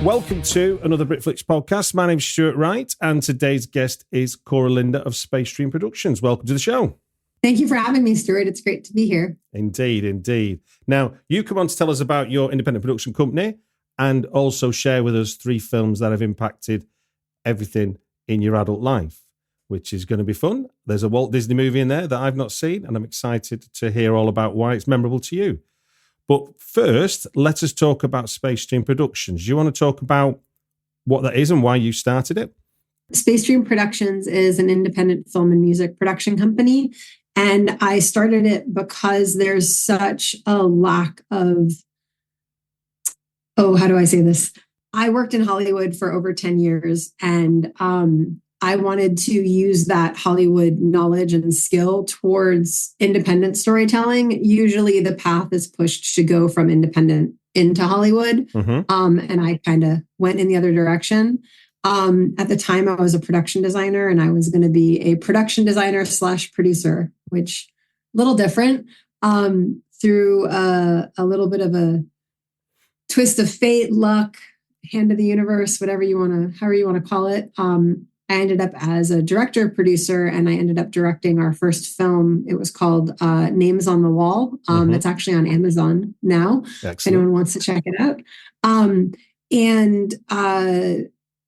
Welcome to another Britflix podcast. My name's Stuart Wright, and today's guest is KOURA Linda of Space Dream Droductions. Welcome to the show. Thank you for having me, Stuart. It's great to be here. Indeed, indeed. Now, you come on to tell us about your independent production company and also share with us 3 films that have impacted everything in your adult life, which is going to be fun. There's a Walt Disney movie in there that I've not seen, and I'm excited to hear all about why it's memorable to you. But first, let us talk about Space Dream Productions. You want to talk about what that is and why you started it? Space Dream Productions is an independent film and music production company. And I started it because there's such a lack of, how do I say this? I worked in Hollywood for over 10 years, and I wanted to use that Hollywood knowledge and skill towards independent storytelling. Usually the path is pushed to go from independent into Hollywood. And I kind of went in the other direction. At the time, I was a production designer, and I was going to be a production designer / producer, which a little different. Through a little bit of a twist of fate, luck, hand of the universe, however you want to call it. I ended up as a director, producer, and I ended up directing our first film. It was called Names on the Wall. It's actually on Amazon now. Excellent. If anyone wants to check it out.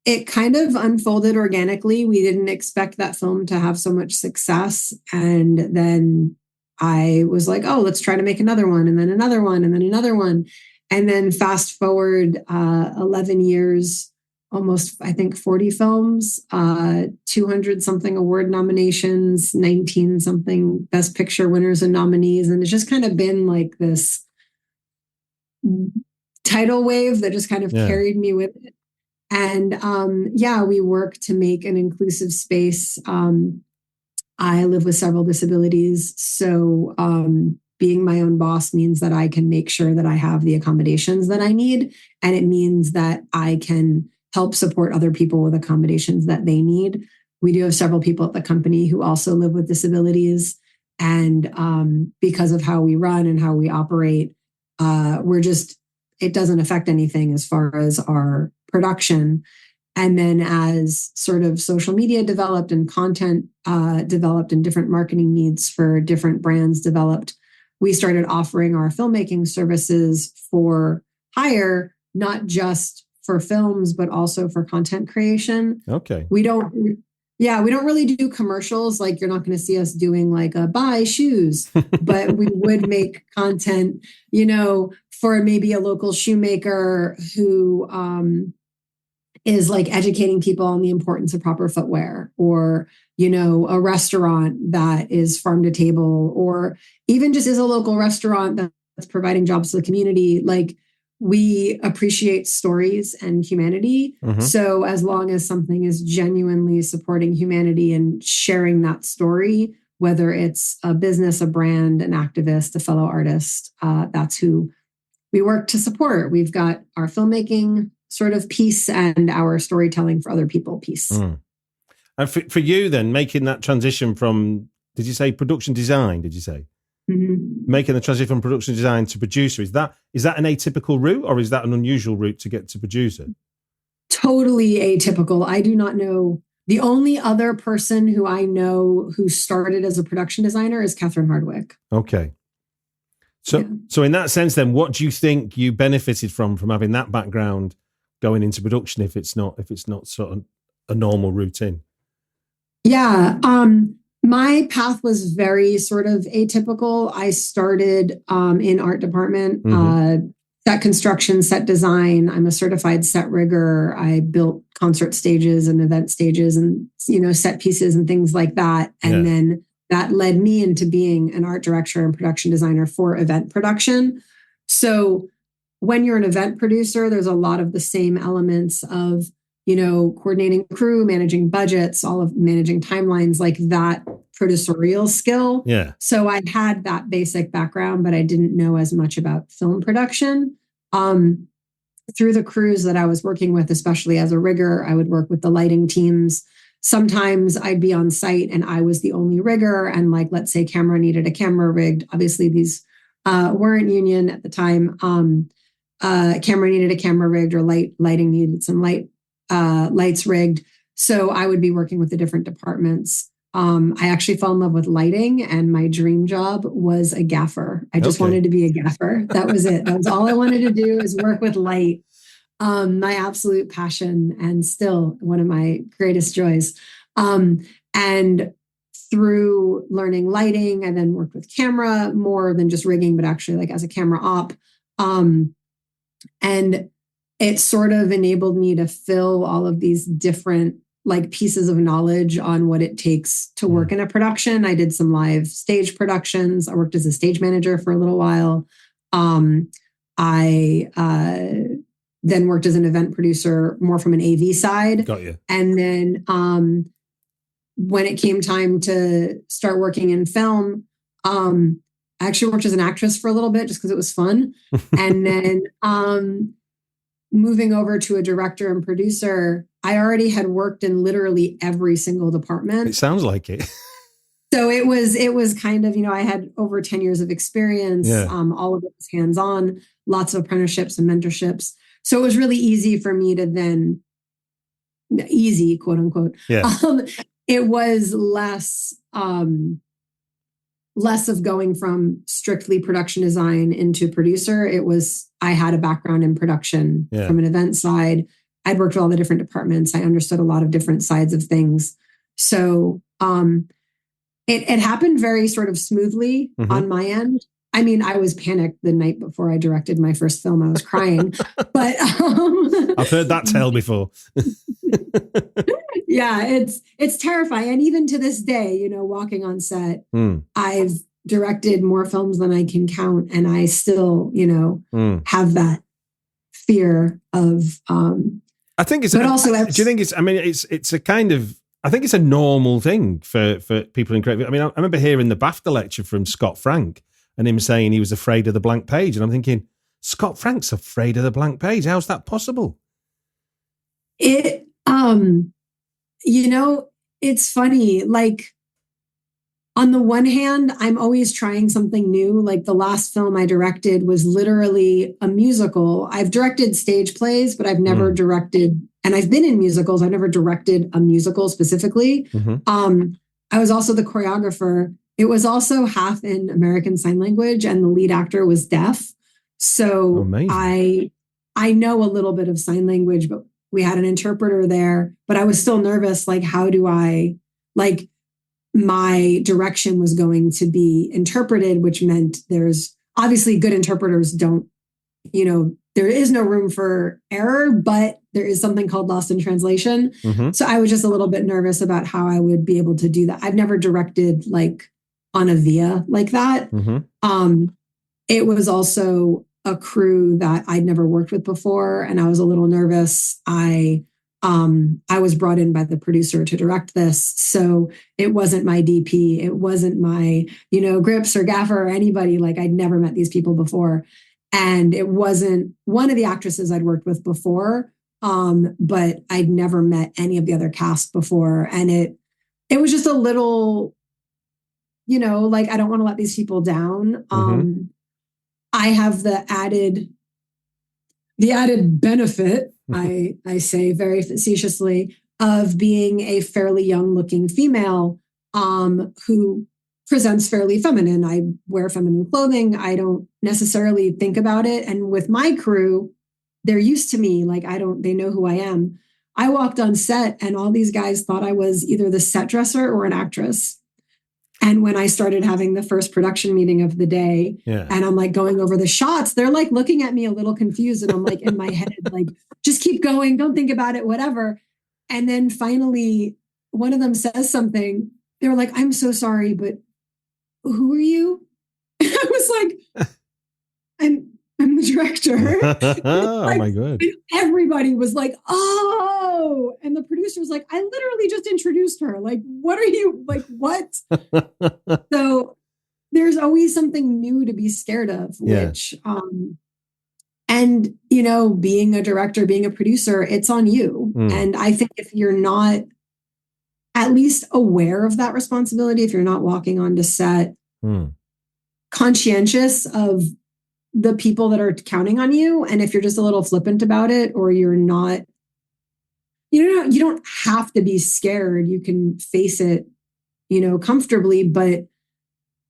It kind of unfolded organically. We didn't expect that film to have so much success. And then I was like, let's try to make another one, and then another one, and then another one. And then fast forward 11 years, almost, I think, 40 films, 200 something award nominations, 19 something Best Picture winners and nominees. And it's just kind of been like this tidal wave that just kind of carried me with it. And we work to make an inclusive space. I live with several disabilities. So being my own boss means that I can make sure that I have the accommodations that I need. And it means that I can help support other people with accommodations that they need. We do have several people at the company who also live with disabilities. And because of how we run and how we operate, it doesn't affect anything as far as our production. And then as sort of social media developed and content developed and different marketing needs for different brands developed, we started offering our filmmaking services for hire, not just for films, but also for content creation. Okay. We don't really do commercials. Like, you're not going to see us doing like a buy shoes, but we would make content, for maybe a local shoemaker who is like educating people on the importance of proper footwear, or, a restaurant that is farm to table, or even just is a local restaurant that's providing jobs to the community. Like, we appreciate stories and humanity. So as long as something is genuinely supporting humanity and sharing that story, whether it's a business, a brand, an activist, a fellow artist, that's who we work to support. We've got our filmmaking sort of piece and our storytelling for other people piece. And for you then, making that transition from, did you say production design, did you say? Making the transition from production design to producer, is that an atypical route, or is that an unusual route to get to producer? Totally atypical. I do not know. The only other person who I know who started as a production designer is Catherine Hardwick. Okay. So in that sense then, what do you think you benefited from having that background going into production if it's not sort of a normal routine? Yeah. My path was very sort of atypical. I started in art department, set construction, set design. I'm a certified set rigger. I built concert stages and event stages and, set pieces and things like that. And then that led me into being an art director and production designer for event production. So when you're an event producer, there's a lot of the same elements of, coordinating crew, managing budgets, all of managing timelines, like that producerial skill. Yeah. So I had that basic background, but I didn't know as much about film production. Through the crews that I was working with, especially as a rigger, I would work with the lighting teams. Sometimes I'd be on site and I was the only rigger. And like, let's say camera needed a camera rigged. Obviously these weren't union at the time. camera needed a camera rigged, or lighting needed some lights rigged. So I would be working with the different departments. I actually fell in love with lighting, and my dream job was a gaffer. I just wanted to be a gaffer. That was it. That was all I wanted to do, is work with light. My absolute passion, and still one of my greatest joys. And through learning lighting, I then worked with camera more than just rigging, but actually like as a camera op. And it sort of enabled me to fill all of these different like pieces of knowledge on what it takes to work in a production. I did some live stage productions. I worked as a stage manager for a little while. I then worked as an event producer, more from an AV side. Got you. And then when it came time to start working in film, I actually worked as an actress for a little bit just because it was fun. And then moving over to a director and producer, I already had worked in literally every single department. It sounds like it. So it was kind of, I had over 10 years of experience. Yeah. All of it was hands-on, lots of apprenticeships and mentorships. So it was really easy for me to then, easy, quote unquote. Yeah. It was less of going from strictly production design into producer. I had a background in production from an event side. I'd worked with all the different departments. I understood a lot of different sides of things. So it happened very sort of smoothly on my end. I mean, I was panicked the night before I directed my first film. I was crying, but I've heard that tale before. Yeah, it's terrifying. And even to this day, walking on set, I've directed more films than I can count. And I still, have that fear of, I think it's, but also, do you think it's a kind of, I think it's a normal thing for people in creative. I mean, I remember hearing the BAFTA lecture from Scott Frank and him saying he was afraid of the blank page. And I'm thinking, Scott Frank's afraid of the blank page. How's that possible? It's funny. Like, on the one hand, I'm always trying something new. Like the last film I directed was literally a musical. I've directed stage plays, but I've never directed, and I've been in musicals. I've never directed a musical specifically. I was also the choreographer. It was also half in American Sign Language, and the lead actor was deaf. So I know a little bit of sign language, but we had an interpreter there. But I was still nervous. Like, how do I, like, my direction was going to be interpreted, which meant there's obviously good interpreters don't, there is no room for error, but there is something called lost in translation. So I was just a little bit nervous about how I would be able to do that. I've never directed like on a via like that. It was also a crew that I'd never worked with before, and I was a little nervous. I was brought in by the producer to direct this. So it wasn't my DP. It wasn't my, grips or gaffer or anybody. Like, I'd never met these people before. And it wasn't one of the actresses I'd worked with before. But I'd never met any of the other cast before. And it was just a little, like, I don't want to let these people down. I have the added benefit, I say very facetiously, of being a fairly young looking female who presents fairly feminine. I wear feminine clothing. I don't necessarily think about it. And with my crew, they're used to me. Like, they know who I am. I walked on set and all these guys thought I was either the set dresser or an actress. And when I started having the first production meeting of the day, and I'm like going over the shots, they're like looking at me a little confused. And I'm like in my head, like, just keep going. Don't think about it, whatever. And then finally, one of them says something. They were like, I'm so sorry, but who are you? And I was like, I'm the director. Oh my God. Everybody was like, oh, and the producer was like, I literally just introduced her. Like, what are you, like, what? So there's always something new to be scared of, which, and, being a director, being a producer, it's on you. And I think if you're not at least aware of that responsibility, if you're not walking onto set, conscientious of the people that are counting on you. And if you're just a little flippant about it, or you're not, you don't have to be scared. You can face it, comfortably, but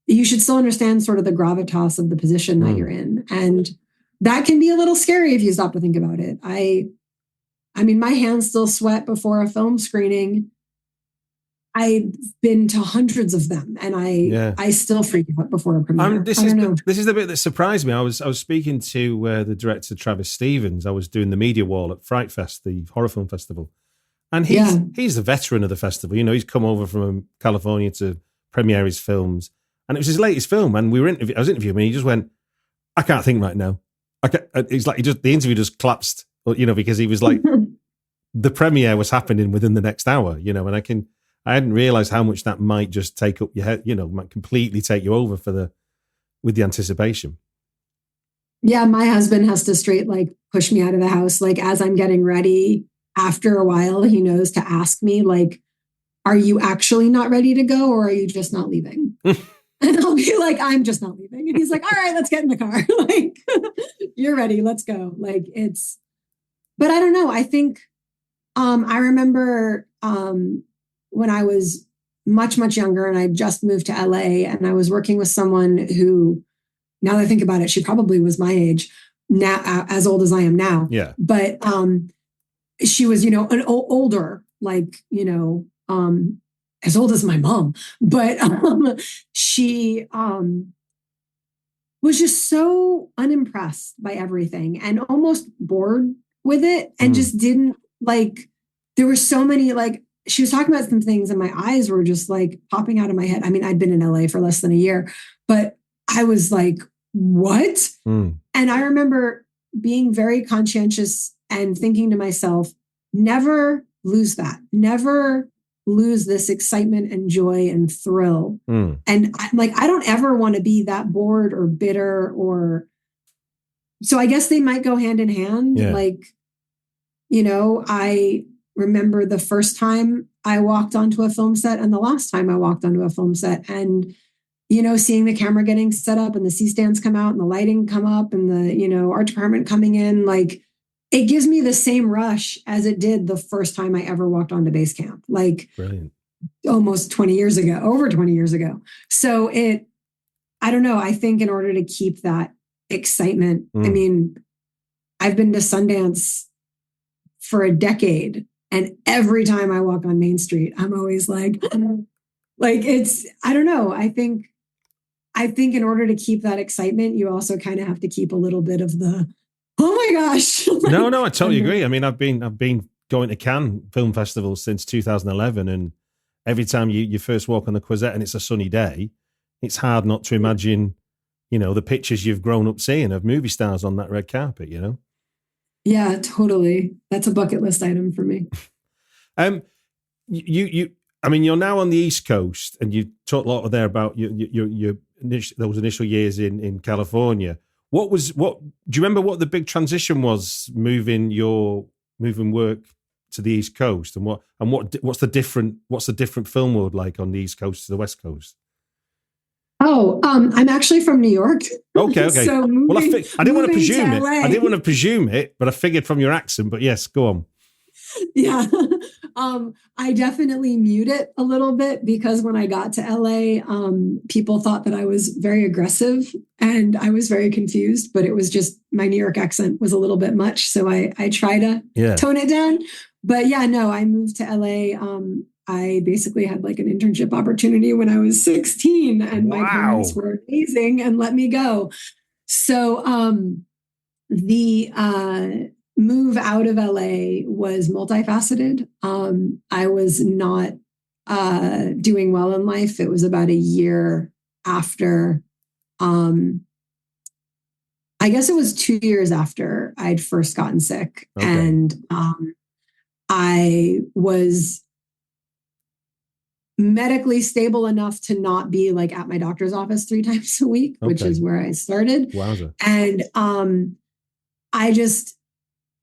you should still understand sort of the gravitas of the position that you're in. And that can be a little scary if you stop to think about it. I mean, my hands still sweat before a film screening. I've been to hundreds of them, and I still freak out before a premiere. This is the bit that surprised me. I was speaking to the director Travis Stevens. I was doing the media wall at Fright Fest, the horror film festival, and he's the veteran of the festival. He's come over from California to premiere his films, and it was his latest film. And I was interviewing him, and he just went, "I can't think right now." It's like the interview just collapsed, because he was like, the premiere was happening within the next hour, and I hadn't realized how much that might just take up your head, might completely take you over with the anticipation. Yeah, my husband has to straight push me out of the house. As I'm getting ready, after a while, he knows to ask me, are you actually not ready to go, or are you just not leaving? And I'll be like, I'm just not leaving. And he's like, all right, let's get in the car. You're ready, let's go. But I don't know. I think I remember when I was much, much younger and I just moved to LA, and I was working with someone who, now that I think about it, she probably was my age now, as old as I am now. Yeah. But she was, an older, as old as my mom, but she was just so unimpressed by everything and almost bored with it, and just didn't there were so many she was talking about some things and my eyes were just popping out of my head. I mean, I'd been in LA for less than a year, but I was like, what? And I remember being very conscientious and thinking to myself, never lose that. Never lose this excitement and joy and thrill. And I don't ever want to be that bored or bitter, or so I guess they might go hand in hand. Yeah. I remember the first time I walked onto a film set and the last time I walked onto a film set, and seeing the camera getting set up and the C-stands come out and the lighting come up and the art department coming in, it gives me the same rush as it did the first time I ever walked onto base camp, brilliant, almost 20 years ago, over 20 years ago. So I don't know. I think in order to keep that excitement, I mean, I've been to Sundance for a decade, and every time I walk on Main Street, I'm always it's, I don't know. I think in order to keep that excitement, you also kind of have to keep a little bit of the, oh my gosh. No, I totally agree. I mean, I've been going to Cannes Film Festival since 2011, and every time you first walk on the Quezette and it's a sunny day, it's hard not to imagine, the pictures you've grown up seeing of movie stars on that red carpet, Yeah, totally. That's a bucket list item for me. You're now on the East Coast, and you talked a lot there about your those initial years in California. Do you remember what the big transition was moving work to the East Coast, and what's the different film world like on the East Coast to the West Coast? Oh, I'm actually from New York. Okay. So I didn't want to presume it. I didn't want to presume it, but I figured from your accent. But yes, go on. Yeah. I definitely mute it a little bit, because when I got to LA, people thought that I was very aggressive, and I was very confused, but it was just my New York accent was a little bit much. So I try to tone it down. But yeah, no, I moved to LA. I basically had an internship opportunity when I was 16, and my parents were amazing and let me go. So the move out of LA was multifaceted. I was not doing well in life. It was about a year after, I guess it was 2 years after I'd first gotten sick. Okay. And I was medically stable enough to not be at my doctor's office 3 times a week, which is where I started. Wowza. And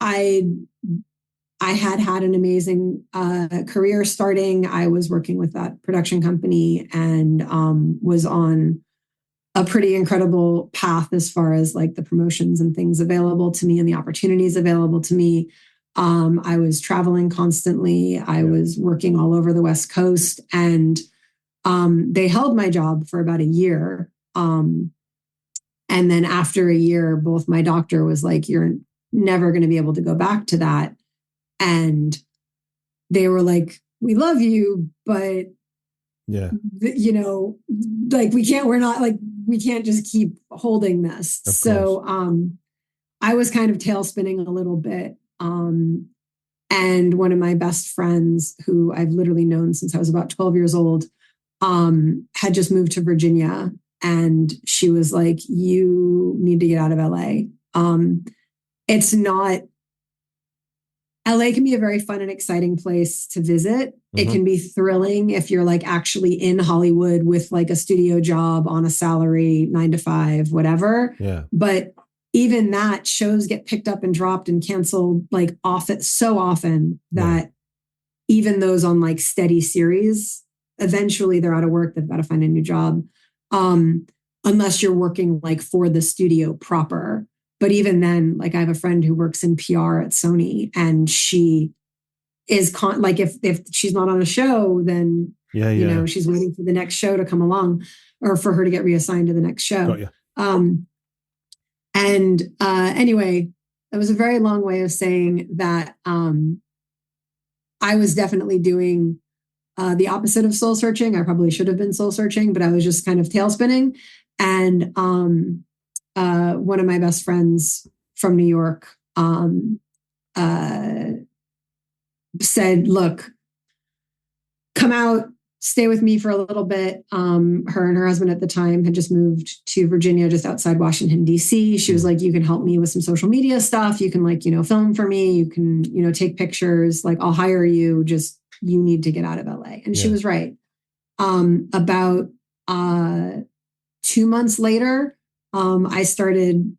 I had an amazing career starting. I was working with that production company and was on a pretty incredible path as far as like the promotions and things available to me and the opportunities available to me. I was traveling constantly. I was working all over the West Coast, and they held my job for about a year. And then after a year, both my doctor was like, "You're never going to be able to go back to that." And they were like, "We love you, but you know, like we can't just keep holding this." So I was kind of tail spinning a little bit. And one of my best friends, who I've literally known since I was about 12 years old, had just moved to Virginia, and she was like, "You need to get out of LA." It's not, LA can be a very fun and exciting place to visit. Mm-hmm. It can be thrilling if you're like actually in Hollywood with like a studio job on a salary, 9 to 5, whatever. Yeah. But even that, shows get picked up and dropped and canceled like so often that even those on like steady series, eventually they're out of work. They've got to find a new job. Unless you're working like for the studio proper. But even then, like I have a friend who works in PR at Sony, and she is like, if she's not on a show, then, you know, she's waiting for the next show to come along or for her to get reassigned to the next show. Anyway, that was a very long way of saying that I was definitely doing the opposite of soul searching. I probably should have been soul searching, but I was just kind of tail spinning. And one of my best friends from New York said, "Look, come out, stay with me for a little bit." Her and her husband at the time had just moved to Virginia, just outside Washington, D.C. She was like, "You can help me with some social media stuff. You can like, you know, film for me. You can, you know, take pictures. Like I'll hire you. Just, you need to get out of LA." And she was right. About 2 months later, I started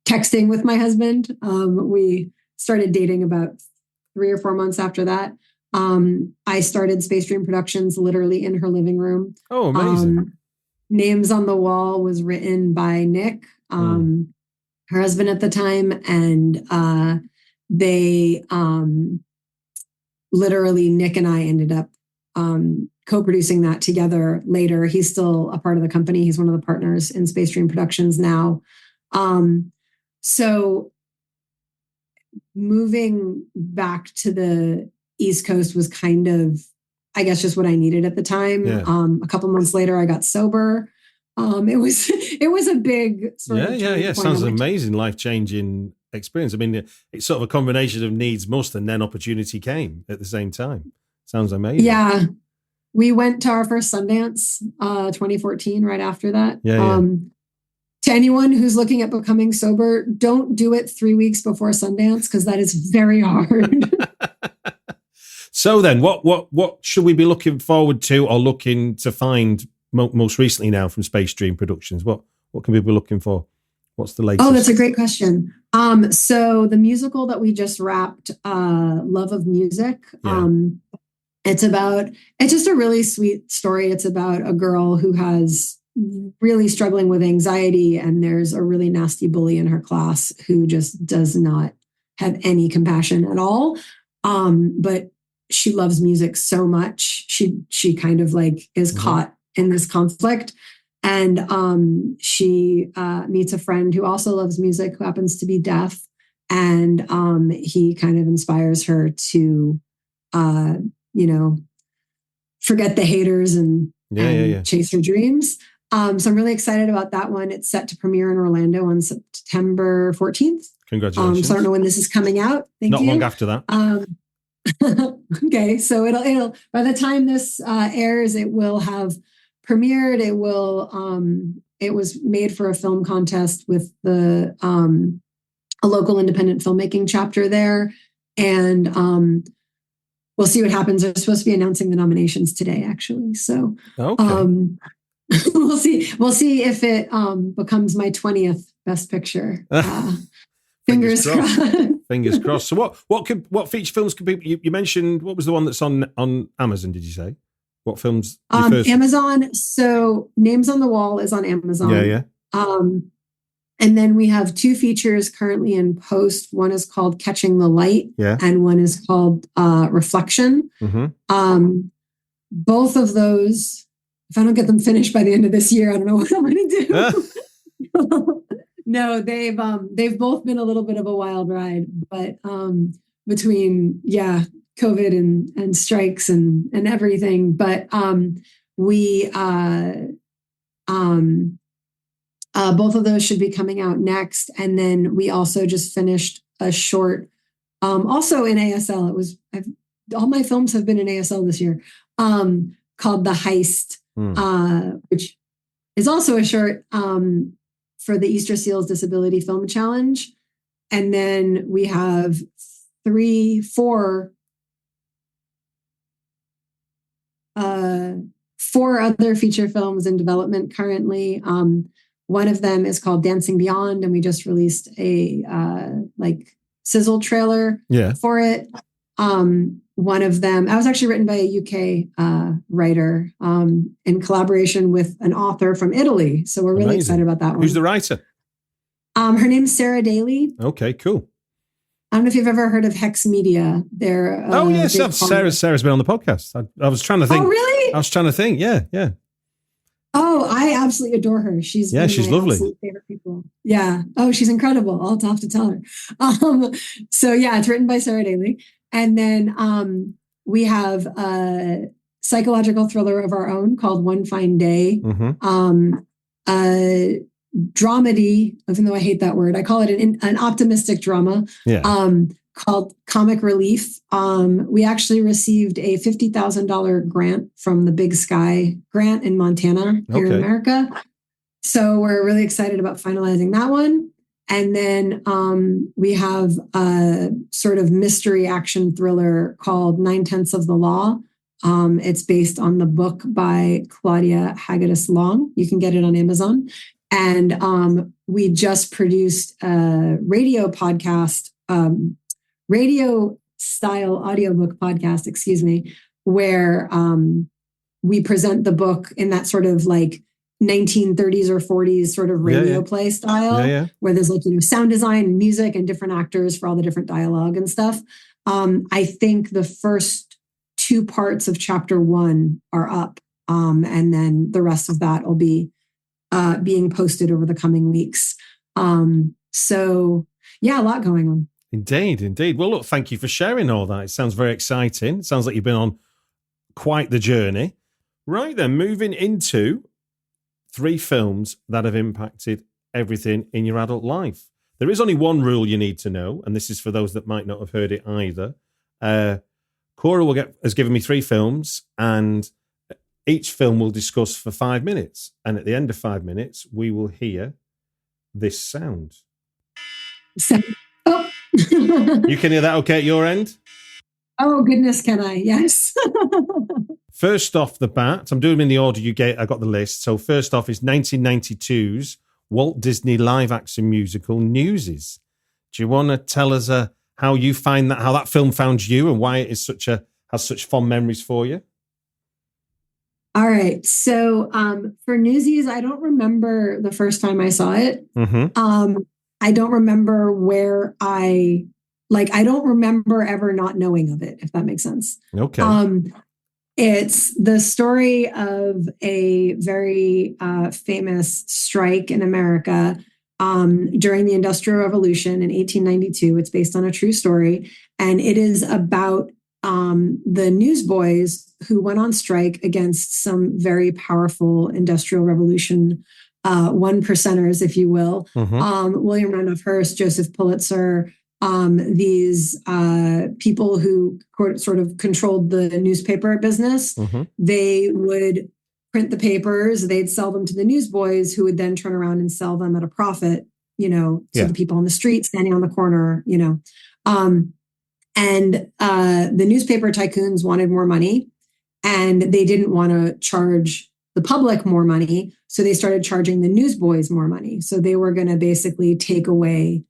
texting with my husband. We started dating about 3 or 4 months after that. I started Space Dream Productions literally in her living room. Oh, amazing. Names on the Wall was written by Nick, her husband at the time. And they literally, Nick and I ended up co-producing that together later. He's still a part of the company. He's one of the partners in Space Dream Productions now. So moving back to the East Coast was kind of, I guess, just what I needed at the time. A couple months later, I got sober. It was a big sort of Sounds an amazing, life-changing experience. I mean, it's sort of a combination of needs must, and then opportunity came at the same time. Sounds amazing. Yeah. We went to our first Sundance, 2014, right after that. To anyone who's looking at becoming sober, don't do it 3 weeks before Sundance, because that is very hard. So then, what should we be looking forward to or looking to find most recently now from Space Dream Productions? What can we be looking for? What's the latest? Oh, that's a great question. So the musical that we just wrapped, Love of Music, it's just a really sweet story. It's about a girl who has really struggling with anxiety, and there's a really nasty bully in her class who just does not have any compassion at all. But she loves music so much. She kind of like is caught in this conflict. And she meets a friend who also loves music, who happens to be deaf. And he kind of inspires her to, forget the haters and chase her dreams. So I'm really excited about that one. It's set to premiere in Orlando on September 14th. Congratulations. So I don't know when this is coming out. Thank you. Not long after that. Okay. So it'll by the time this airs, it will have premiered. It was made for a film contest with a local independent filmmaking chapter there. And we'll see what happens. They're supposed to be announcing the nominations today, actually. So we'll see. We'll see if it becomes my 20th Best Picture. Fingers crossed. Fingers crossed. So what feature films can people? You mentioned, what was the one that's on Amazon? Did you say? What films? Amazon. So Names on the Wall is on Amazon. Yeah. And then we have 2 features currently in post. One is called Catching the Light, and one is called Reflection. Both of those, if I don't get them finished by the end of this year, I don't know what I'm going to do. No, they've both been a little bit of a wild ride, but between COVID and strikes and everything, but we both of those should be coming out next, and then we also just finished a short, also in ASL. All my films have been in ASL this year, called The Heist, which is also a short for the Easter Seals Disability Film Challenge. And then we have 4 other feature films in development currently. One of them is called Dancing Beyond, and we just released a sizzle trailer for it. One of them, I was actually written by a UK writer in collaboration with an author from Italy. So we're really excited about that one. Who's the writer? Her name's Sarah Daly. Okay, cool. I don't know if you've ever heard of Hex Media. They're yes, Sarah's been on the podcast. I was trying to think. Oh, really? I was trying to think. Yeah. Oh, I absolutely adore her. She's lovely. Favorite people. Yeah. Oh, she's incredible. I'll have to tell her. So yeah, it's written by Sarah Daly. And then we have a psychological thriller of our own called One Fine Day. A dramedy, even though I hate that word, I call it an optimistic drama. Called Comic Relief. We actually received a $50,000 grant from the Big Sky grant in Montana here in America. So we're really excited about finalizing that one. And then we have a sort of mystery action thriller called 9/10 of the Law. It's based on the book by Claudia Hagedis Long. You can get it on Amazon. And we just produced a radio style audiobook podcast, where we present the book in that sort of like 1930s or 40s sort of radio play style, where there's sound design and music and different actors for all the different dialogue and stuff. I think the first 2 parts of chapter 1 are up, and then the rest of that will be being posted over the coming weeks. So yeah, a lot going on. Indeed. Well, look, thank you for sharing all that. It sounds very exciting. It sounds like you've been on quite the journey. Right then, moving into 3 films that have impacted everything in your adult life. There is only one rule you need to know, and this is for those that might not have heard it either. Koura has given me 3 films, and each film we'll discuss for 5 minutes. And at the end of 5 minutes, we will hear this sound. You can hear that okay at your end? Oh, goodness, can I? Yes. First off the bat, I'm doing them in the order you gave. I got the list. So first off is 1992's Walt Disney live-action musical Newsies. Do you want to tell us how you find that, how that film found you, and why it is has such fond memories for you? All right. So for Newsies, I don't remember the first time I saw it. I don't remember where I don't remember ever not knowing of it, if that makes sense. Okay. It's the story of a very famous strike in America during the Industrial Revolution in 1892. It's based on a true story, and it is about the newsboys who went on strike against some very powerful Industrial Revolution one percenters, if you will. William Randolph Hearst, Joseph Pulitzer, these people who sort of controlled the newspaper business. They would print the papers, they'd sell them to the newsboys, who would then turn around and sell them at a profit, to the people on the street standing on the corner, and the newspaper tycoons wanted more money, and they didn't want to charge the public more money. So they started charging the newsboys more money. So they were going to basically take away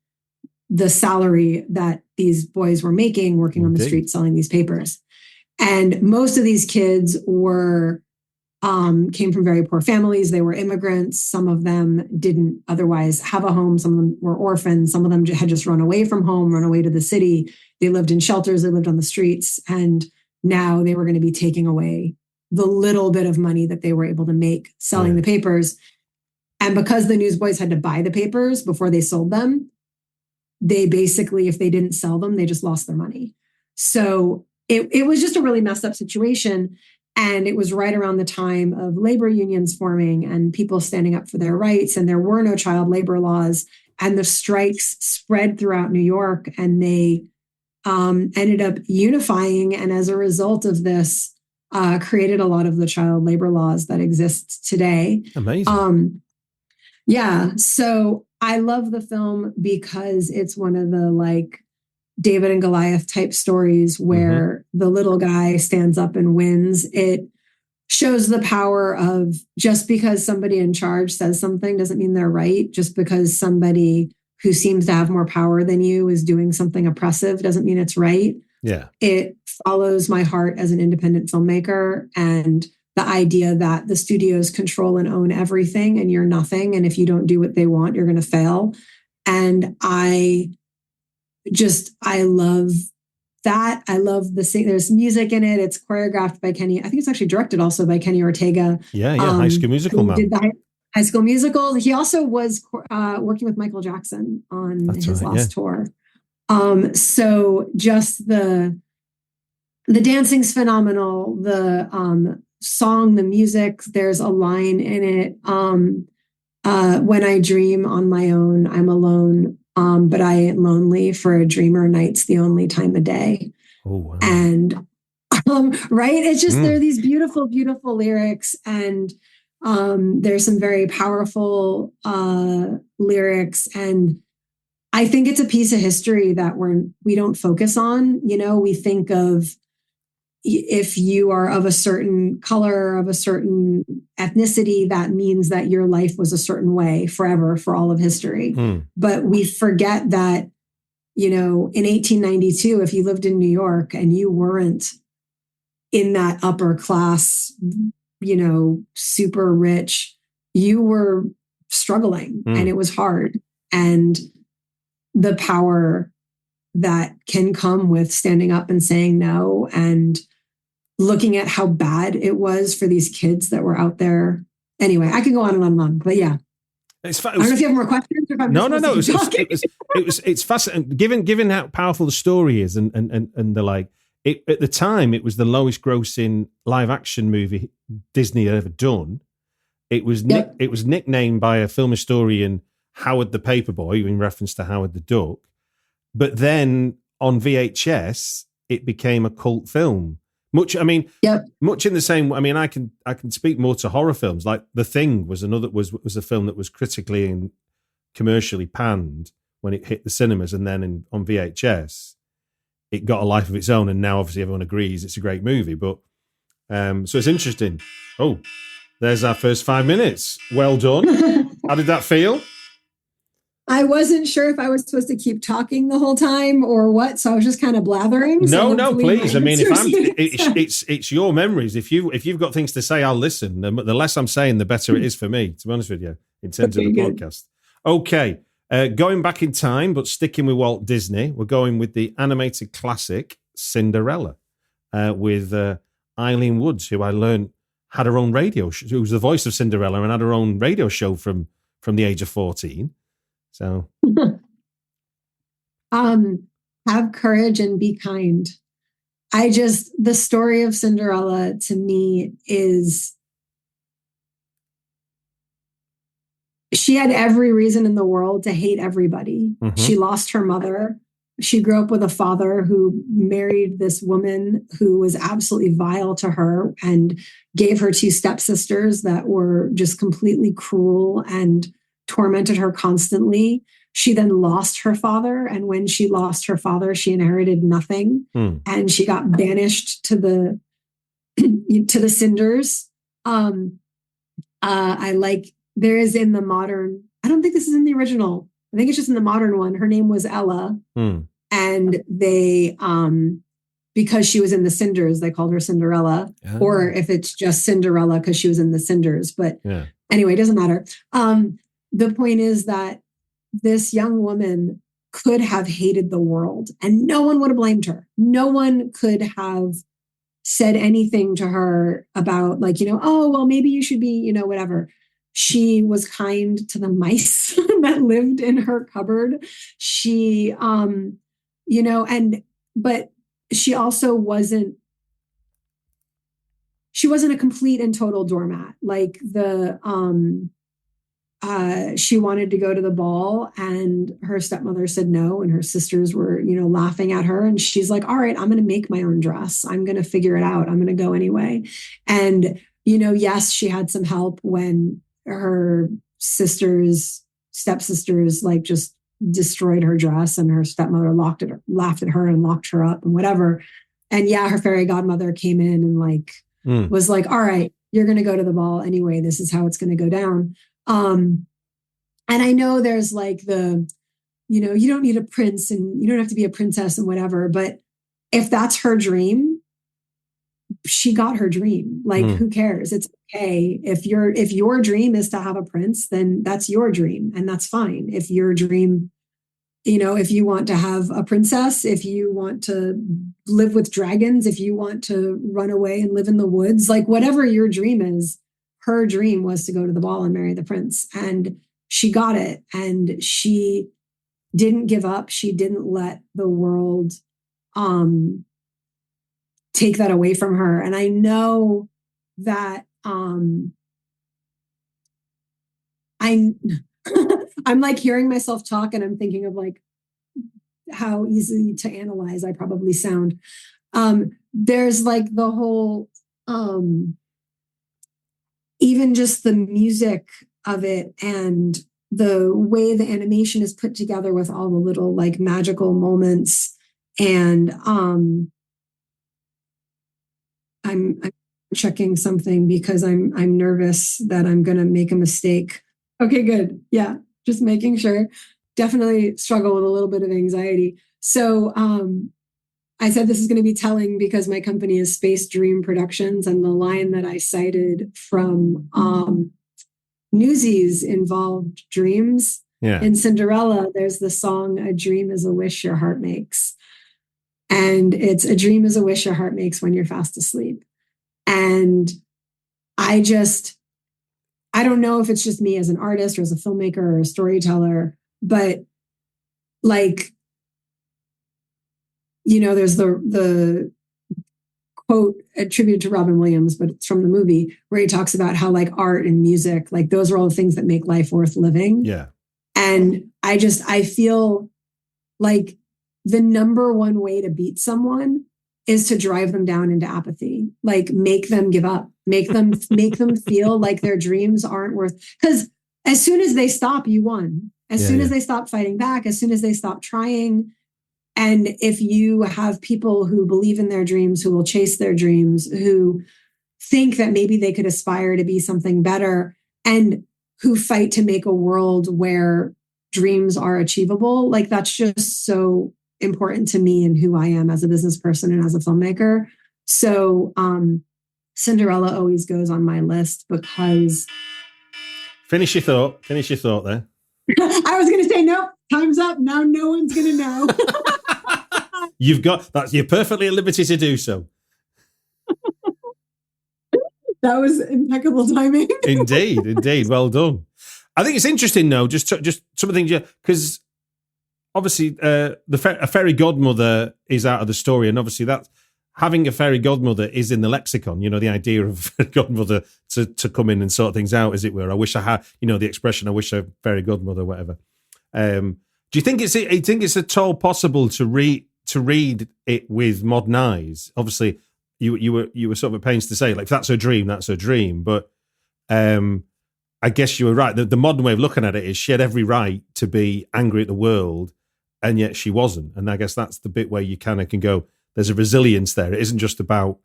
the salary that these boys were making working on the street selling these papers. And most of these kids were came from very poor families. They were immigrants. Some of them didn't otherwise have a home. Some of them were orphans. Some of them had just run away from home, run away to the city. They lived in shelters. They lived on the streets. And now they were going to be taking away the little bit of money that they were able to make selling the papers. And because the newsboys had to buy the papers before they sold them, they basically, if they didn't sell them, they just lost their money. So it was just a really messed up situation. And it was right around the time of labor unions forming and people standing up for their rights. And there were no child labor laws. And the strikes spread throughout New York. And they ended up unifying. And as a result of this, created a lot of the child labor laws that exist today. Amazing. Yeah. So I love the film because it's one of the like David and Goliath type stories where the little guy stands up and wins. It shows the power of just because somebody in charge says something doesn't mean they're right. Just because somebody who seems to have more power than you is doing something oppressive doesn't mean it's right. Yeah. It follows my heart as an independent filmmaker and the idea that the studios control and own everything and you're nothing. And if you don't do what they want, you're going to fail. And I love that. I love the sing. There's music in it. It's choreographed by Kenny. I think it's actually directed also by Kenny Ortega. Yeah. High School Musical man. Did the High School Musical. He also was working with Michael Jackson on his last tour. So just the dancing's phenomenal. The song, the music. There's a line in it. When I dream on my own, I'm alone. But I ain't lonely. For a dreamer, night's the only time of day. Oh, wow. And right, it's just there are these beautiful, beautiful lyrics, and there's some very powerful lyrics, and I think it's a piece of history that we don't focus on. You know, we think of if you are of a certain color, of a certain ethnicity, that means that your life was a certain way forever for all of history. But we forget that, you know, in 1892, if you lived in New York and you weren't in that upper class, you know, super rich, you were struggling and it was hard. And the power that can come with standing up and saying no and looking at how bad it was for these kids that were out there. Anyway, I can go on and on and on, but yeah. I don't know if you have more questions. Or if I'm no. It's fascinating. Given how powerful the story is, and the like. At the time, it was the lowest grossing live action movie Disney had ever done. It was it was nicknamed by a film historian Howard the Paperboy in reference to Howard the Duck. But then on VHS, it became a cult film. Much in the same. I mean, I can speak more to horror films. Like The Thing was a film that was critically and commercially panned when it hit the cinemas, and then on VHS, it got a life of its own. And now, obviously, everyone agrees it's a great movie. But so it's interesting. Oh, there's our first 5 minutes. Well done. How did that feel? I wasn't sure if I was supposed to keep talking the whole time or what, so I was just kind of blathering. No, please. I mean, it's your memories. If you've got things to say, I'll listen. The less I'm saying, the better it is for me. To be honest with you, in terms of the podcast. Okay, going back in time, but sticking with Walt Disney, we're going with the animated classic Cinderella with Eileen Woods, who I learned had her own radio show, who was the voice of Cinderella and had her own radio show from the age of 14. So, have courage and be kind. The story of Cinderella to me is, she had every reason in the world to hate everybody. She lost her mother. She grew up with a father who married this woman who was absolutely vile to her and gave her 2 stepsisters that were just completely cruel and tormented her constantly. She then lost her father, and when she lost her father, she inherited nothing, and she got banished to the cinders. There is in the modern. I don't think this is in the original. I think it's just in the modern one. Her name was Ella, and they because she was in the cinders, they called her Cinderella, or if it's just Cinderella because she was in the cinders. But anyway, it doesn't matter. The point is that this young woman could have hated the world and no one would have blamed her. No one could have said anything to her about like, oh, well, maybe you should be, whatever. She was kind to the mice that lived in her cupboard. She, but she also wasn't a complete and total doormat. Like she wanted to go to the ball and her stepmother said no. And her sisters were, laughing at her. And she's like, all right, I'm going to make my own dress. I'm going to figure it out. I'm going to go anyway. And, yes, she had some help when her stepsisters, like just destroyed her dress and her stepmother laughed at her and locked her up and whatever. And her fairy godmother came in and was like, all right, you're going to go to the ball anyway. This is how it's going to go down. And I know there's like you don't need a prince and you don't have to be a princess and whatever, but if that's her dream, she got her dream. Like, who cares? It's okay. If your dream is to have a prince, then that's your dream and that's fine. If your dream, if you want to have a princess, if you want to live with dragons, if you want to run away and live in the woods, like whatever your dream is, her dream was to go to the ball and marry the prince. And she got it. And she didn't give up. She didn't let the world take that away from her. And I know that I'm like hearing myself talk and I'm thinking of like how easy to analyze I probably sound. There's like the whole even just the music of it and the way the animation is put together with all the little like magical moments. And I'm checking something because I'm nervous that I'm going to make a mistake. Okay, good. Yeah, just making sure. Definitely struggle with a little bit of anxiety. So I said this is going to be telling because my company is Space Dream Productions, and the line that I cited from Newsies involved dreams. Yeah. In Cinderella, there's the song, "A dream is a wish your heart makes." And it's a dream is a wish your heart makes when you're fast asleep. And I don't know if it's just me as an artist or as a filmmaker or a storyteller, but like, there's the quote attributed to Robin Williams, but it's from the movie where he talks about how like art and music, like those are all the things that make life worth living. Yeah. And I feel like the number one way to beat someone is to drive them down into apathy, like make them give up, make them feel like their dreams aren't worth, because as soon as they stop, you won. As soon as they stop fighting back, as soon as they stop trying. And if you have people who believe in their dreams, who will chase their dreams, who think that maybe they could aspire to be something better, and who fight to make a world where dreams are achievable, like that's just so important to me and who I am as a business person and as a filmmaker. So Cinderella always goes on my list because... Finish your thought there. I was going to say, nope, time's up. Now no one's going to know. You're perfectly at liberty to do so. That was impeccable timing. Indeed. Well done. I think it's interesting, though, just some of the things, because obviously a fairy godmother is out of the story, and obviously that having a fairy godmother is in the lexicon, the idea of a godmother to come in and sort things out, as it were. I wish I had, the expression, I wish a fairy godmother, whatever. Do you think it's at all possible to read it with modern eyes? Obviously, you were sort of at pains to say, like, if that's her dream, that's her dream. But I guess you were right. The modern way of looking at it is she had every right to be angry at the world, and yet she wasn't. And I guess that's the bit where you kind of can go, there's a resilience there. It isn't just about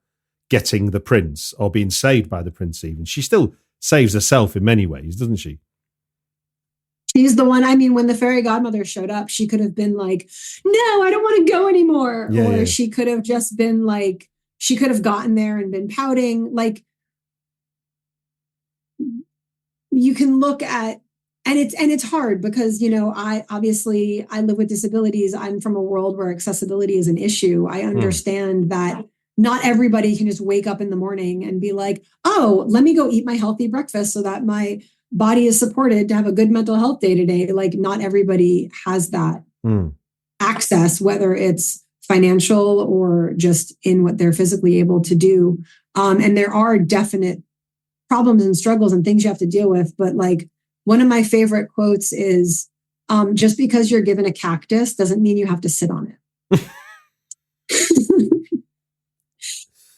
getting the prince or being saved by the prince even. She still saves herself in many ways, doesn't she? He's the one, I mean, when the fairy godmother showed up, she could have been like, no, I don't want to go anymore. Or she could have just been like, she could have gotten there and been pouting. Like, you can look at, and it's hard because, you know, I live with disabilities. I'm from a world where accessibility is an issue. I understand that not everybody can just wake up in the morning and be like, oh, let me go eat my healthy breakfast so that my body is supported to have a good mental health day to day. Like, not everybody has that access, whether it's financial or just in what they're physically able to do. And there are definite problems and struggles and things you have to deal with. But like, one of my favorite quotes is, just because you're given a cactus doesn't mean you have to sit on it.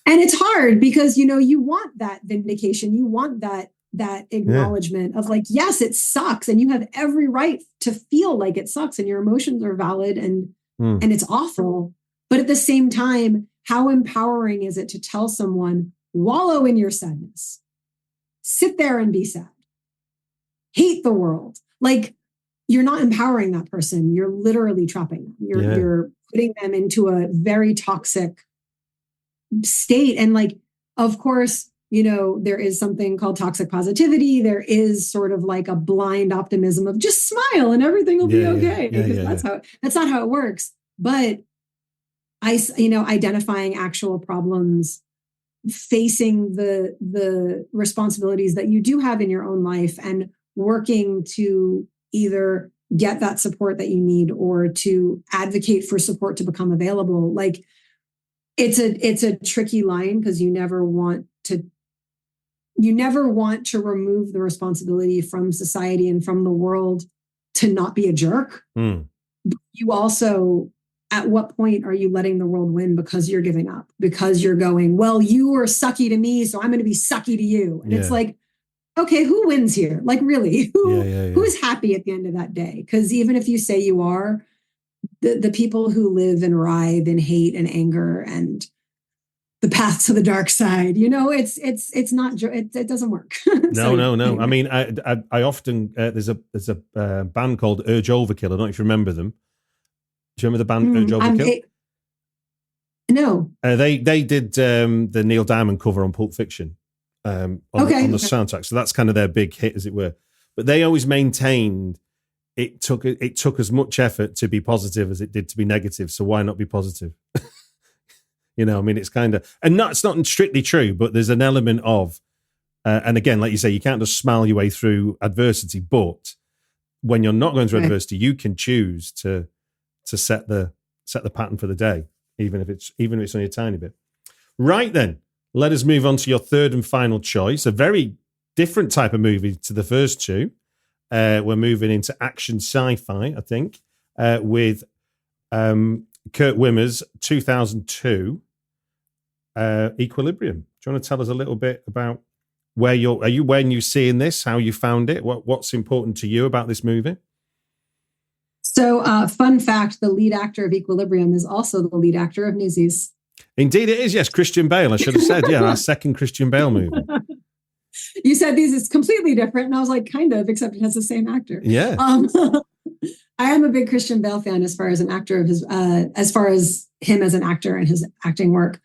And it's hard because, you know, you want that vindication. You want that acknowledgement of like, yes, it sucks. And you have every right to feel like it sucks and your emotions are valid and it's awful. But at the same time, how empowering is it to tell someone, wallow in your sadness, sit there and be sad, hate the world? Like, you're not empowering that person. You're literally trapping them. You're putting them into a very toxic state. And like, of course, you know, there is something called toxic positivity. There is sort of like a blind optimism of just smile and everything will be okay. That's not how it works. But identifying actual problems, facing the responsibilities that you do have in your own life and working to either get that support that you need or to advocate for support to become available. Like, it's a tricky line because you never want to remove the responsibility from society and from the world to not be a jerk. You also, at what point are you letting the world win because you're giving up, because you're going, well, you were sucky to me, so I'm going to be sucky to you. And it's like, okay, who wins here? Like, really, who's happy at the end of that day? Because even if you say you are, the people who live and writhe in hate and anger and the path to the dark side, you know, it's not, it doesn't work. No. Anyway. I mean, I often, there's a band called Urge Overkill. I don't know if you remember them. Do you remember the band Urge Overkill? No. They did the Neil Diamond cover on Pulp Fiction on the soundtrack. So that's kind of their big hit, as it were. But they always maintained it took as much effort to be positive as it did to be negative. So why not be positive? You know, I mean, it's kind of, and it's not strictly true, but there's an element of, and again, like you say, you can't just smile your way through adversity. But when you're not going through adversity, you can choose to set the pattern for the day, even if it's only a tiny bit. Right then, let us move on to your third and final choice. A very different type of movie to the first two. We're moving into action sci-fi, I think, with Kurt Wimmer's 2002 Equilibrium. Do you want to tell us a little bit about when you're seeing this, how you found it, what's important to you about this movie? So, fun fact, the lead actor of Equilibrium is also the lead actor of Newsies. Indeed it is, yes, Christian Bale. I should have said, our second Christian Bale movie. You said these is completely different, and I was like, kind of, except it has the same actor. Yeah. I am a big Christian Bale fan as far as an actor of his, as far as him as an actor and his acting work.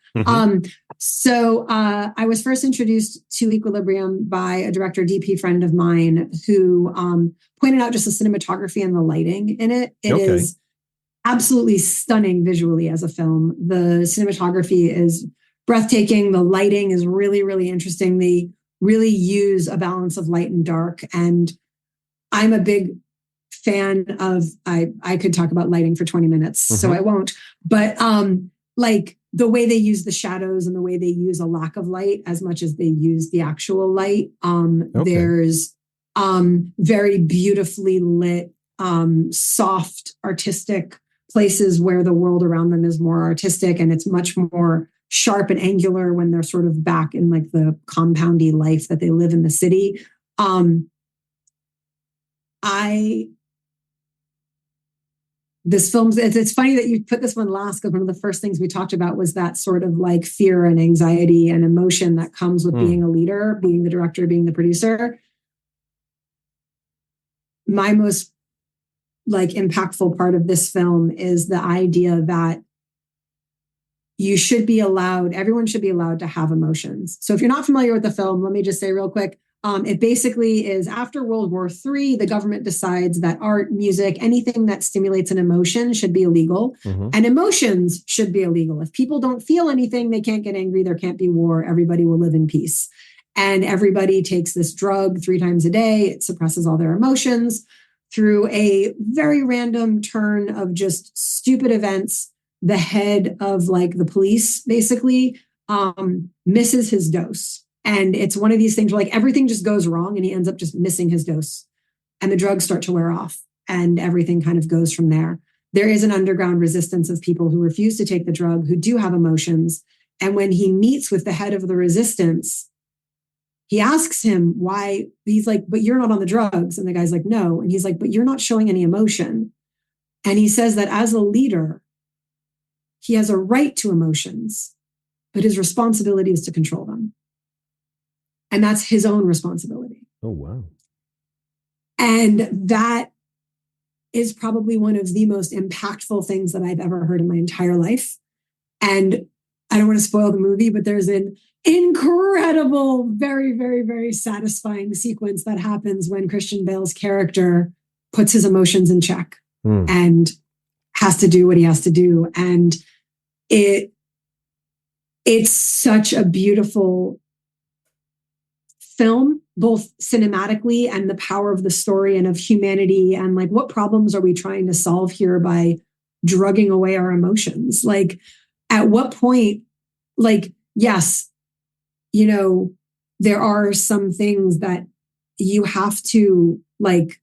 So I was first introduced to Equilibrium by a director, DP friend of mine, who pointed out just the cinematography and the lighting in it. It is absolutely stunning visually as a film. The cinematography is breathtaking. The lighting is really, really interesting. They really use a balance of light and dark. And I'm a big fan of, I could talk about lighting for 20 minutes, so I won't. But like the way they use the shadows and the way they use a lack of light as much as they use the actual light. There's very beautifully lit, soft, artistic places where the world around them is more artistic, and it's much more sharp and angular when they're sort of back in like the compoundy life that they live in the city. This film's, it's funny that you put this one last, because one of the first things we talked about was that sort of like fear and anxiety and emotion that comes with being a leader, being the director, being the producer. my most like impactful part of this film is the idea that everyone should be allowed to have emotions. So if you're not familiar with the film, let me just say real quick, it basically is after World War III, the government decides that art, music, anything that stimulates an emotion should be illegal. Mm-hmm. And emotions should be illegal. If people don't feel anything, they can't get angry, there can't be war, everybody will live in peace. And everybody takes this drug 3 times a day. It suppresses all their emotions. Through a very random turn of just stupid events, the head of like the police basically misses his dose. And it's one of these things where like everything just goes wrong and he ends up just missing his dose. And the drugs start to wear off and everything kind of goes from there. There is an underground resistance of people who refuse to take the drug, who do have emotions. And when he meets with the head of the resistance, he asks him why. He's like, but you're not on the drugs. And the guy's like, no. And he's like, but you're not showing any emotion. And he says that as a leader, he has a right to emotions, but his responsibility is to control them. And that's his own responsibility. Oh, wow. And that is probably one of the most impactful things that I've ever heard in my entire life. And I don't want to spoil the movie, but there's an incredible, very, very, very satisfying sequence that happens when Christian Bale's character puts his emotions in check and has to do what he has to do. And it's such a beautiful film, both cinematically and the power of the story and of humanity. And like, what problems are we trying to solve here by drugging away our emotions? Like, at what point, like, yes, you know, there are some things that you have to like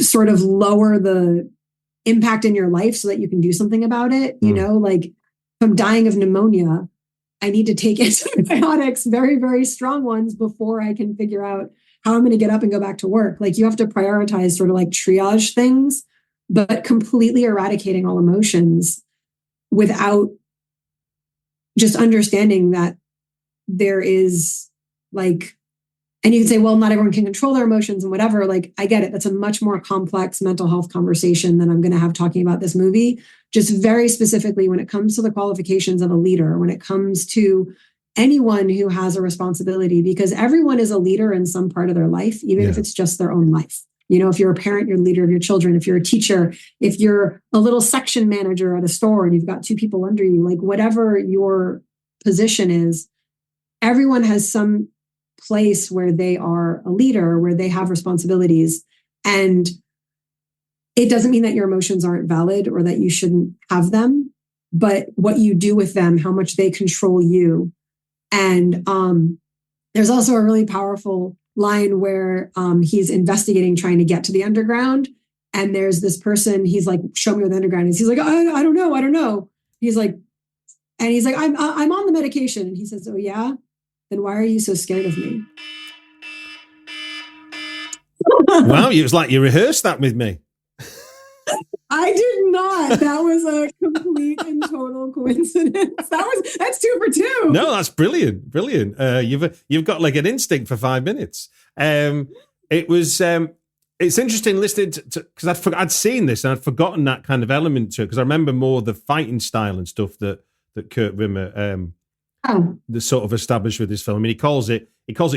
sort of lower the impact in your life so that you can do something about it. You know, like if I'm dying of pneumonia, I need to take antibiotics, very, very strong ones, before I can figure out how I'm going to get up and go back to work. Like you have to prioritize, sort of like triage things, but completely eradicating all emotions without just understanding that there is like, and you can say, well, not everyone can control their emotions and whatever. Like, I get it. That's a much more complex mental health conversation than I'm going to have talking about this movie. Just very specifically, when it comes to the qualifications of a leader, when it comes to anyone who has a responsibility, because everyone is a leader in some part of their life, even if it's just their own life. You know, if you're a parent, you're a leader of your children. If you're a teacher, if you're a little section manager at a store and you've got 2 people under you, like whatever your position is, everyone has some place where they are a leader, where they have responsibilities. And it doesn't mean that your emotions aren't valid or that you shouldn't have them, but what you do with them, how much they control you. And there's also a really powerful line where he's investigating, trying to get to the underground. And there's this person, he's like, show me where the underground is. He's like, I don't know. He's like, I'm on the medication. And he says, oh yeah? Then why are you so scared of me? Wow, it was like you rehearsed that with me. I did not. That was a complete and total coincidence. That's 2 for 2. No, that's brilliant. You've got like an instinct for 5 minutes. It's interesting listening to because I'd seen this and I'd forgotten that kind of element to it, because I remember more the fighting style and stuff that Kurt Rimmer the sort of established with this film. I mean, he calls it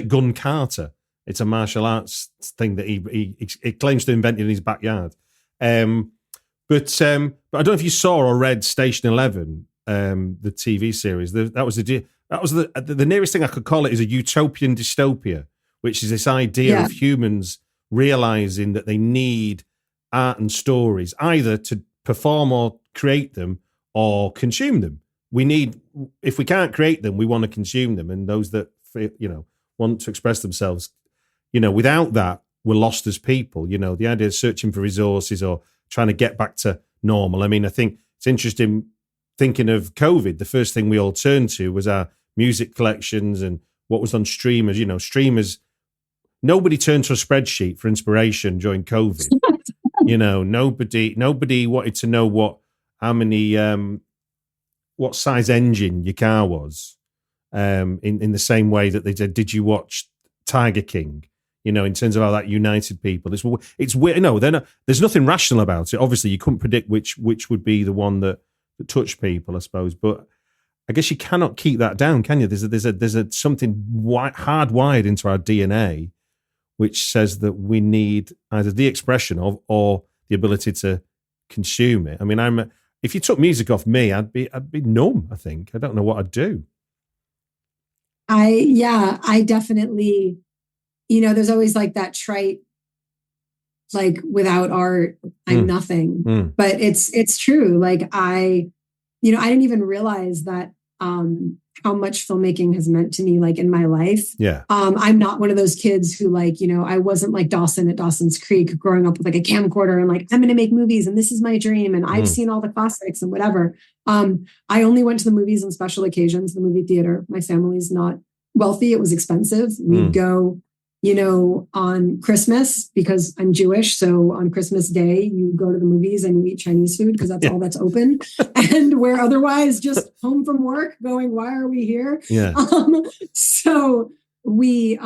Gun Carter. It's a martial arts thing that he claims to invent in his backyard. But I don't know if you saw or read Station 11, the TV series. That was the nearest thing I could call it is a utopian dystopia, which is this idea of humans realizing that they need art and stories either to perform or create them or consume them. If we can't create them, we want to consume them. And those that, want to express themselves, without that, we're lost as people. The idea of searching for resources or trying to get back to normal. I mean, I think it's interesting thinking of COVID. The first thing we all turned to was our music collections and what was on streamers. Streamers, nobody turned to a spreadsheet for inspiration during COVID. Nobody wanted to know what size engine your car was, in the same way that they did you watch Tiger King? you know, in terms of how that united people. It's weird. No, there's nothing rational about it. Obviously, you couldn't predict which would be the one that touched people, I suppose. But I guess you cannot keep that down, can you? There's a something hardwired into our DNA, which says that we need either the expression of or the ability to consume it. I mean, if you took music off me, I'd be numb. I think I don't know what I'd do. I definitely, you know, there's always like that trite, like without art, I'm nothing. But it's true. Like I didn't even realize that how much filmmaking has meant to me, like in my life. Yeah. I'm not one of those kids who, like, you know, I wasn't like Dawson at Dawson's Creek growing up with like a camcorder and like, I'm going to make movies and this is my dream. And I've seen all the classics and whatever. I only went to the movies on special occasions, the movie theater. My family's not wealthy. It was expensive. We'd go, you know, on Christmas because I'm Jewish. So on Christmas Day, you go to the movies and you eat Chinese food because that's all that's open. And we're otherwise just home from work going, why are we here? Yeah. So we,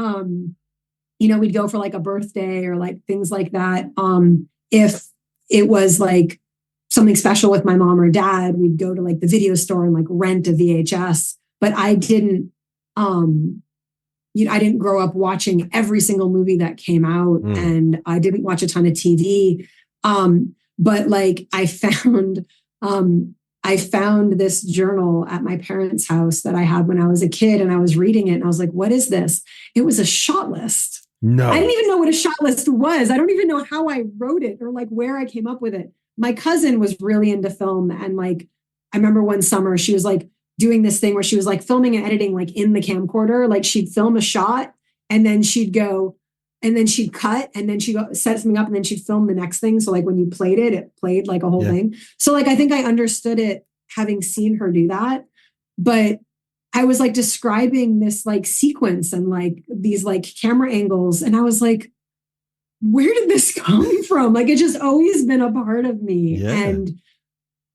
you know, we'd go for like a birthday or like things like that. If it was like something special with my mom or dad, we'd go to like the video store and like rent a VHS. But I didn't, you know, I didn't grow up watching every single movie that came out, and I didn't watch a ton of TV. But like I found this journal at my parents' house that I had when I was a kid, and I was reading it and I was like, what is this? It was a shot list. No. I didn't even know what a shot list was. I don't even know how I wrote it or like where I came up with it. My cousin was really into film, and like I remember one summer she was like doing this thing where she was like filming and editing like in the camcorder. Like she'd film a shot and then she'd go and then she'd cut and then she'd go set something up and then she'd film the next thing. So like when you played it, it played like a whole thing. So like I think I understood it having seen her do that. But I was like describing this like sequence and like these like camera angles. And I was like, where did this come from? Like, it's just always been a part of me. Yeah. And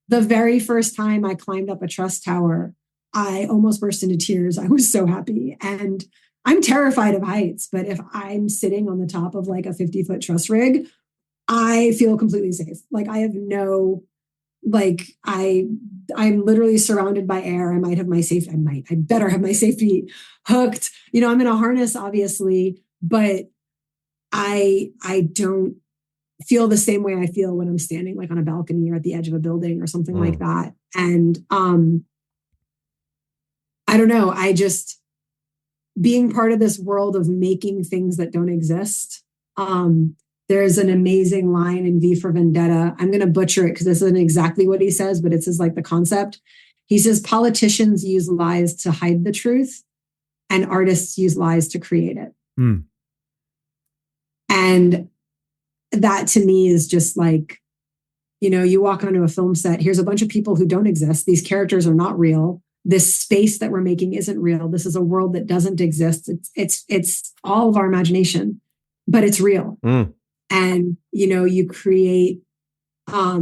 the very first time I climbed up a truss tower, I almost burst into tears. I was so happy. And I'm terrified of heights, but if I'm sitting on the top of like a 50-foot truss rig, I feel completely safe. Like I have no, like I'm literally surrounded by air. I better have my safety hooked. You know, I'm in a harness, obviously, but I don't feel the same way I feel when I'm standing like on a balcony or at the edge of a building or something like that. And I don't know. I just, being part of this world of making things that don't exist. There's an amazing line in V for Vendetta. I'm going to butcher it because this isn't exactly what he says, but it's like the concept. He says, politicians use lies to hide the truth and artists use lies to create it. And that to me is just like, you know, you walk onto a film set, here's a bunch of people who don't exist. These characters are not real. This space that we're making isn't real. This is a world that doesn't exist. It's all of our imagination, but it's real. And, you know, you create, I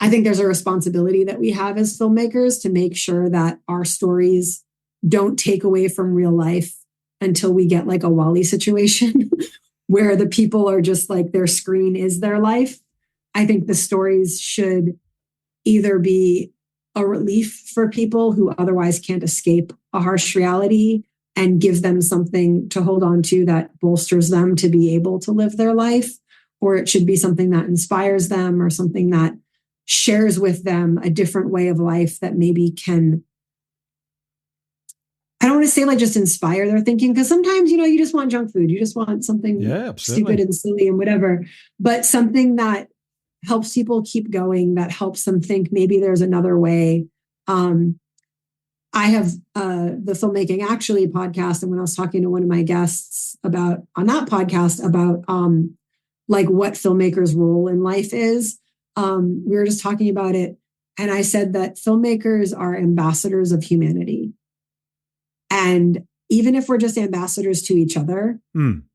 think there's a responsibility that we have as filmmakers to make sure that our stories don't take away from real life until we get like a Wall-E situation where the people are just like their screen is their life. I think the stories should either be a relief for people who otherwise can't escape a harsh reality and give them something to hold on to that bolsters them to be able to live their life, or it should be something that inspires them or something that shares with them a different way of life that maybe can, I don't want to say like just inspire their thinking, because sometimes, you know, you just want junk food. You just want something stupid and silly and whatever, but something that helps people keep going, that helps them think maybe there's another way. I have the Filmmaking Actually podcast. And when I was talking to one of my guests about on that podcast about like what filmmakers' role in life is, we were just talking about it. And I said that filmmakers are ambassadors of humanity. And even if we're just ambassadors to each other,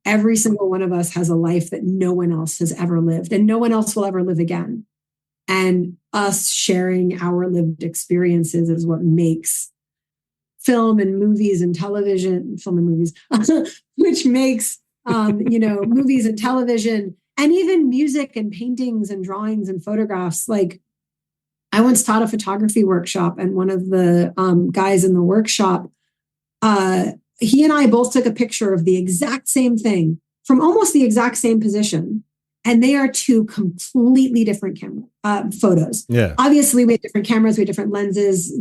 every single one of us has a life that no one else has ever lived and no one else will ever live again. And us sharing our lived experiences is what makes film and movies and television, film and movies, which makes movies and television, and even music and paintings and drawings and photographs. Like, I once taught a photography workshop, and one of the guys in the workshop, he and I both took a picture of the exact same thing from almost the exact same position. And they are two completely different photos. Yeah. Obviously, we had different cameras, we had different lenses,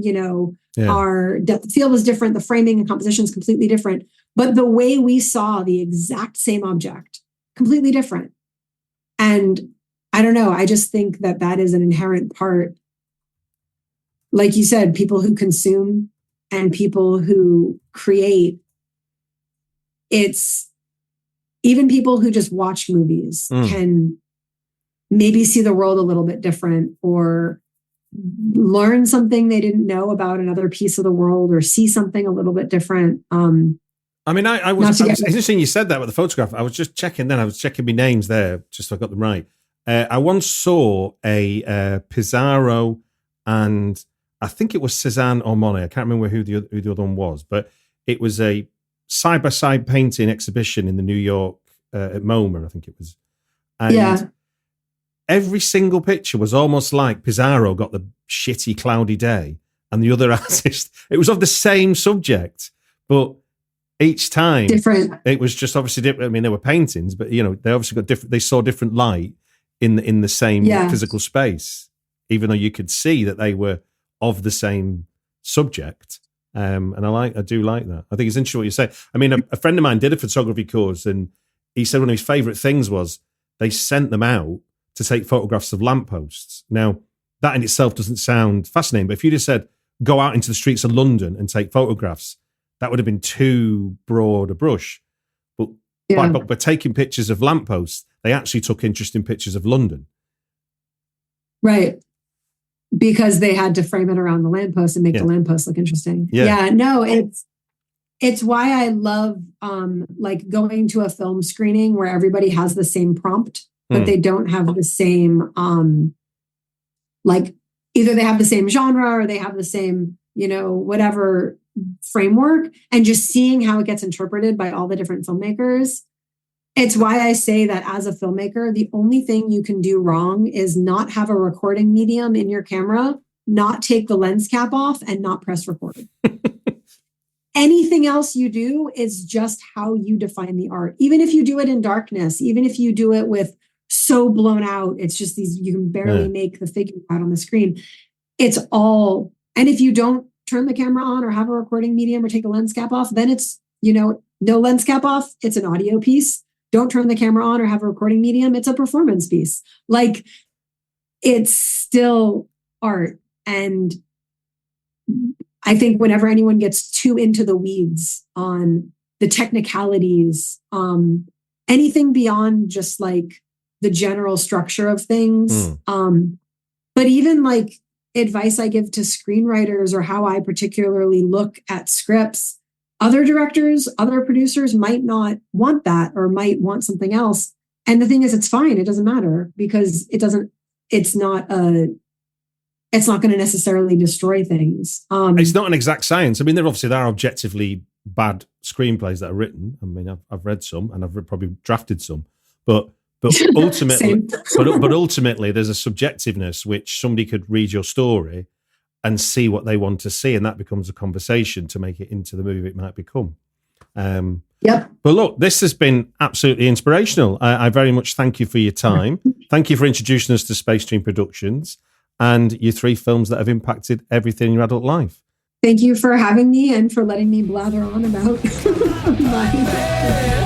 our depth of field was different, the framing and composition is completely different. But the way we saw the exact same object, completely different. And I don't know, I just think that that is an inherent part. Like you said, people who consume and people who create, it's even people who just watch movies can maybe see the world a little bit different, or learn something they didn't know about another piece of the world, or see something a little bit different. It's interesting you said that with the photograph. I was just checking then. I was checking my names there, just so I got them right. I once saw a Pizarro and I think it was Cézanne or Monet. I can't remember who the other one was, but it was a side-by-side painting exhibition in the New York at MoMA, I think it was. And every single picture was almost like Pizarro got the shitty, cloudy day, and the other artist, it was of the same subject, but each time different. It was just obviously different. I mean, they were paintings, but they obviously got different. They saw different light in the same physical space, even though you could see that they were of the same subject. And I do like that. I think it's interesting what you say. I mean, a friend of mine did a photography course, and he said one of his favorite things was they sent them out to take photographs of lampposts. Now, that in itself doesn't sound fascinating, but if you just said, go out into the streets of London and take photographs, that would have been too broad a brush. But by taking pictures of lampposts, they actually took interesting pictures of London. Right. Because they had to frame it around the lamppost and make the lamppost look interesting. No, it's why I love like going to a film screening where everybody has the same prompt, but they don't have the same like either they have the same genre or they have the same, whatever framework, and just seeing how it gets interpreted by all the different filmmakers. It's why I say that as a filmmaker, the only thing you can do wrong is not have a recording medium in your camera, not take the lens cap off, and not press record. Anything else you do is just how you define the art. Even if you do it in darkness, even if you do it with so blown out, it's just you can barely make the figure out on the screen. It's all, and if you don't turn the camera on or have a recording medium or take a lens cap off, then it's, no lens cap off, it's an audio piece. Don't turn the camera on or have a recording medium, it's a performance piece. Like, it's still art. And I think whenever anyone gets too into the weeds on the technicalities, anything beyond just like the general structure of things, but even like advice I give to screenwriters or how I particularly look at scripts, other directors, other producers might not want that or might want something else. And the thing is, it's fine. It doesn't matter because it's not going to necessarily destroy things. It's not an exact science. I mean, there are objectively bad screenplays that are written. I mean, I've read some and I've probably drafted some, but ultimately, but ultimately there's a subjectiveness which somebody could read your story and see what they want to see, and that becomes a conversation to make it into the movie it might become. But look, this has been absolutely inspirational. I very much thank you for your time. Thank you for introducing us to Space Dream Productions and your 3 films that have impacted everything in your adult life. Thank you for having me and for letting me blather on about my